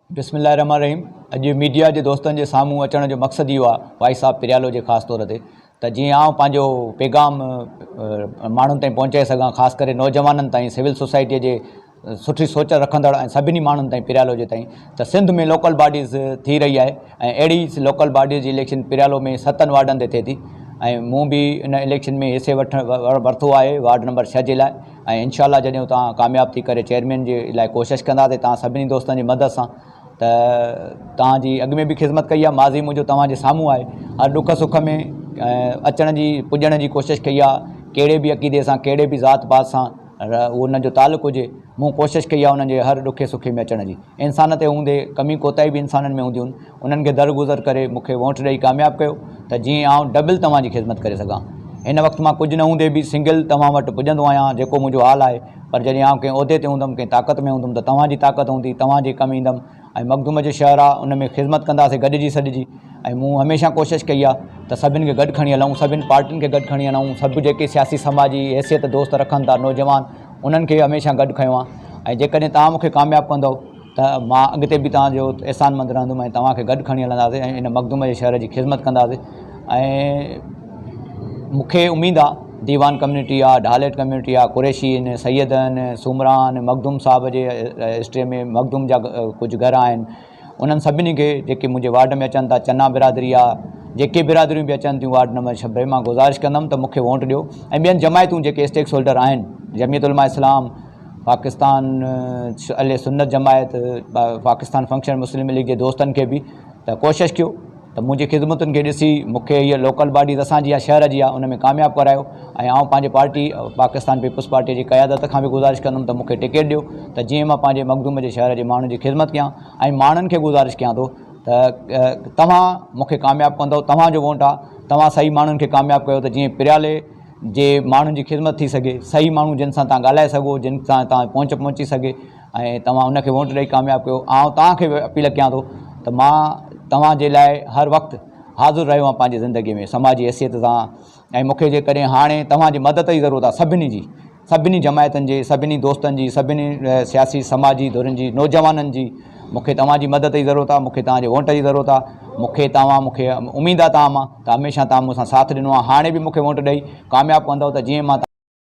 बिस्मिल्लाहिर्रहमानिर्रहीम। अॼु मीडिया के दोस्तन के सामूँ अचण जो मकसद इहो आहे भाई साहब पिरियालो के ख़ास तौर ते त जीअं आउं पंहिंजो पैगाम माण्हुनि ताईं पहुचाए सघां, ख़ासि करे नौजवाननि ताईं, सिविल सोसाइटी जे सुठी सोच रखंदड़ ऐं सभिनी माण्हुनि ताईं पिरियालो जे ताईं त सिंध में लोकल बॉडीज़ थी रही आहे ऐं अहिड़ी लोकल बॉडीज़ जी इलेक्शन पिरियालो में 7 वार्डनि ते थिए थी ऐं मूं भी इन इलेक्शन में हिस्से वरितो आहे वार्ड नंबर 6 जे लाइ ऐं इंशाअल्लाह जॾहिं तव्हां कामयाब थी करे चेयरमैन जे लाइ कोशिशि कंदासीं तव्हां सभिनी दोस्तनि जी मदद सां त तव्हांजी अॻु में भी ख़िदमत कई आहे, माज़ी मुंहिंजो तव्हांजे साम्हूं आहे। हर दुख सुख में अचण जी पुॼण जी कोशिशि कई आहे, कहिड़े बि अक़ीदे सां, कहिड़े बि ज़ात पात सां उन जो तालुक़ु हुजे, मूं कोशिशि कई आहे उन्हनि जे हर ॾुखे सुखे में अचण जी। इंसान ते हूंदे कमी कोताही बि इंसाननि में हूंदियूं आहिनि, उन्हनि खे दरगुज़र करे मूंखे वोट ॾेई कामयाबु कयो त जीअं आउं डबल तव्हांजी ख़िदमत करे सघां। हिन वक़्तु मां कुझु न हूंदे बि सिंगल तव्हां वटि पुॼंदो आहियां, जेको मुंहिंजो हाल आहे, पर जॾहिं आउं कंहिं उहिदे ते हूंदुमि, कंहिं ताक़त में हूंदुमि त तव्हांजी ताक़त हूंदी, तव्हांजे कमु ईंदुमि ऐं मखदूम जो शहर आहे, उन में ख़िदमत कंदासीं गॾिजी सॾिजी। ऐं मूं हमेशह कोशिशि कई आहे त सभिनि खे गॾु खणी हलूं, सभिनि पार्टियुनि खे गॾु खणी हलूं, सभु जेके सियासी समाजी हैसियत दोस्त रखनि था नौजवान, उन्हनि खे हमेशह गॾु खयो आहे। ऐं जेकॾहिं तव्हां मूंखे कामयाबु कंदव त मां अॻिते बि तव्हांजो एहसानमंद रहंदुमि ऐं तव्हांखे गॾु खणी हलंदासीं ऐं इन मखदूम जे शहर जी ख़िदमत कंदासीं। ऐं मूंखे उमेदु आहे दीवान कम्यूनिटी आहे, ढालेट कम्यूनिटी आहे, कुरैशी आहिनि, सैयद आहिनि, सुमरान, मखदूम साहब जे हिस्ट्री में मखदूम जा कुझु घर आहिनि, उन्हनि सभिनी खे जेके मुंहिंजे वार्ड में अचनि था, चन्ना बिरादरी आहे, जेके बिरादरियूं बि अचनि थियूं वार्ड नंबर 6 मां गुज़ारिश कंदुमि त मूंखे वोट ॾियो। ऐं ॿियनि जमायतूं जेके स्टेक होल्डर आहिनि, जमियत उलमा इस्लाम, पाकिस्तान अहले सुन्नत जमायत, पाकिस्तान फंक्शन मुस्लिम लीग जे दोस्तनि खे बि त कोशिशि कयो त मुंहिंजी ख़िदमतुनि खे ॾिसी मूंखे हीअ लोकल बॉडीज़ असांजी आहे, शहर जी आहे, उन में कामयाबु करायो। ऐं आउं पंहिंजे पार्टी पाकिस्तान पीपुल्स पार्टी जी क़यादत खां बि गुज़ारिश कंदुमि त मूंखे टिकट ॾियो त जीअं मां पंहिंजे मखदूम जे शहर जे माण्हुनि जी ख़िदमत कयां। ऐं माण्हुनि खे गुज़ारिश कयां थो त तव्हां मूंखे कामयाबु कंदव, तव्हांजो वोट आहे, तव्हां सही माण्हुनि खे कामयाबु कयो त जीअं पिरियाले जे माण्हुनि जी ख़िदमत थी सघे, सही माण्हू जिन सां तव्हां ॻाल्हाए सघो, जिन सां तव्हां पहुची सघे ऐं तव्हां उनखे वोट ॾेई कामयाबु कयो। आउं तव्हांखे अपील कयां थो त मां तव्हांजे लाइ हर वक़्तु हाज़ुर रहियो आहे पंहिंजी ज़िंदगी में समाजी हैसियत सां। ऐं मूंखे जेकॾहिं हाणे तव्हांजी मदद जी ज़रूरत आहे, सभिनी जी, सभिनी जमायतनि जी, सभिनी दोस्तनि जी, सभिनी सियासी समाजी धुरनि जी, नौजवाननि जी, मूंखे तव्हांजी मदद जी ज़रूरत आहे, मूंखे तव्हांजे वोट जी ज़रूरत आहे। मूंखे उमेदु आहे तव्हां मां त हमेशह तव्हां मूंसां साथ ॾिनो आहे, हाणे बि मूंखे वोट ॾेई कामयाबु कंदव त जीअं मां